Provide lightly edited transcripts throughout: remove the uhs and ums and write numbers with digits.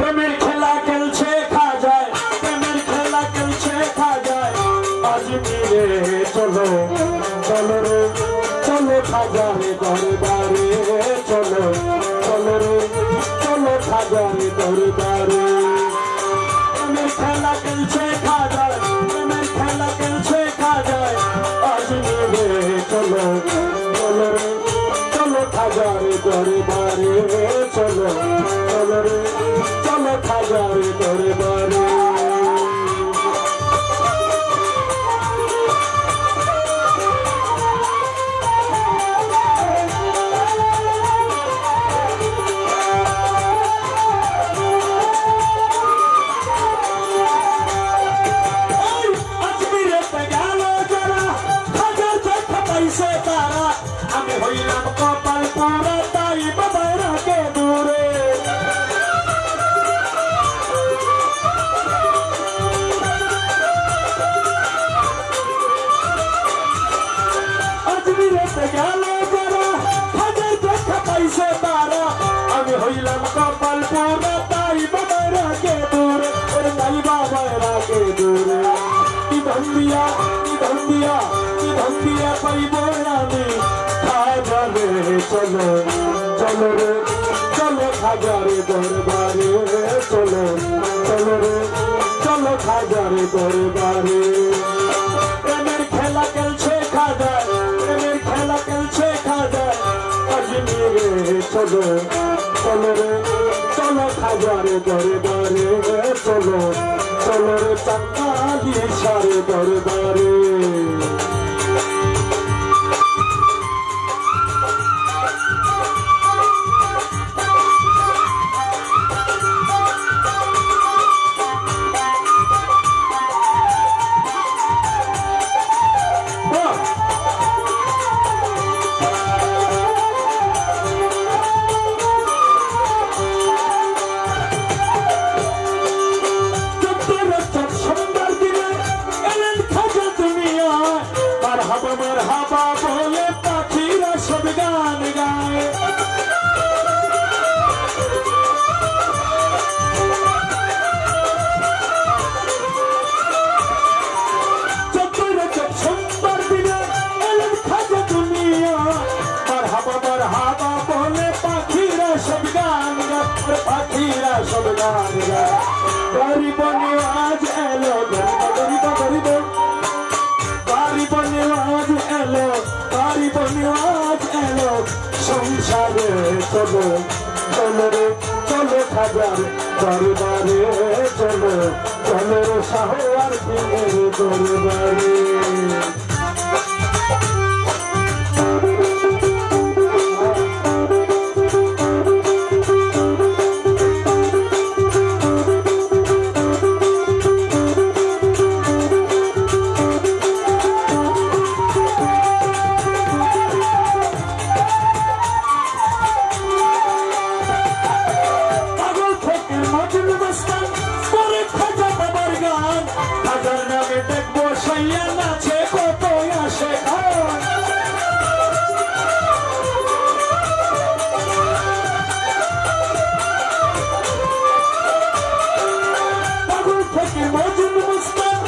প্রেমের খেলা খেলছে খা যায়, প্রেমের খেলা খেলছে খা যায়। আজমিরে চলো চলো রে চলো খাজারে দরবারে, চলো চলো রে চলো খাজারে দরবারে। প্রেমের খেলা খেলছে খা যায়, প্রেমের খেলা খেলছে খা যায়। আজমিরে চলো চলো রে চলো খাজারে দরবারে, চলো চলো রে চলো খাজারে দরবারে। আমি হইলাম কপাল পোড়া তাই বাবার রাখে দূরে। আজমিরেতে গেল যারা হাজার দেখা পাইছে তারা। আমি হইলাম কপাল পোড়া তাই বাবার রাখে দূরে, ওরে তাই বাবার রাখে দূরে। কি ধন্দিয়া কি ধন্দিয়া কি ধন্দিয়া পাইব আমি খাজারে, চলো চলো রে চলো খাজারে দরবারে, চলো চলো রে চলো খাজারে দরবারে। প্রেমের খেলা খেলছে খা যায়, প্রেমের খেলা খেলছে খা যায়। আজমিরে চলো চলো রে চলো খাজারে দরবারে, চলো চলো রে চাঁদালি সারে দরবারে। মারহাবা বলে পাখিরা সব গান গায়। সোমবার দিনে এলেন খাজা দুনিয়া। মারহাবা বলে পাখিরা সব গান গায়, পাখিরা সব গান গায়। গরিব নিওয়াজ এলো, গরিব গরিব গরিব নিওয়াজ এলো, গরিব নিওয়াজ এলো সংসারে। চলো চলো রে চলো খাজার দরবারে, চলো চলো রে শাহওয়ার পীরের দরবারে। খাজার নামে দেখবো সাইয়া নাচে কত আসে খান। পাগল থেকে মজুন মুস্তান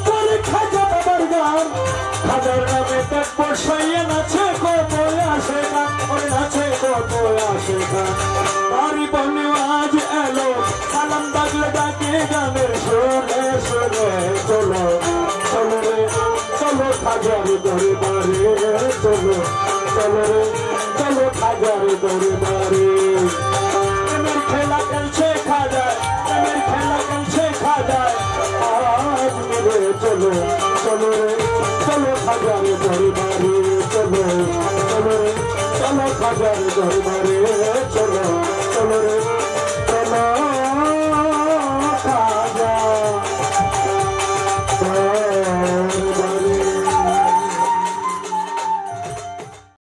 করে খাজা বাবার গান। খাজার নামে দেখবো সাইয়া নাচে কত আসে খান, ওরে নাচে কত আসে খান। গরিব নিওয়াজ এলো সালাম ডাকলে ডাকে গানের সুরে সুরে। চলো চলো রে চলো খাজার দরবারে, চলো চলো রে চলো খাজার দরবারে। প্রেমের খেলা খেলছে খা যায়, প্রেমের খেলা খেলছে খা যায়। আজমিরে চলো চলো রে চলো খাজার দরবারে, চলো চলো রে চলো খাজার দরবারে, চলো চলো রে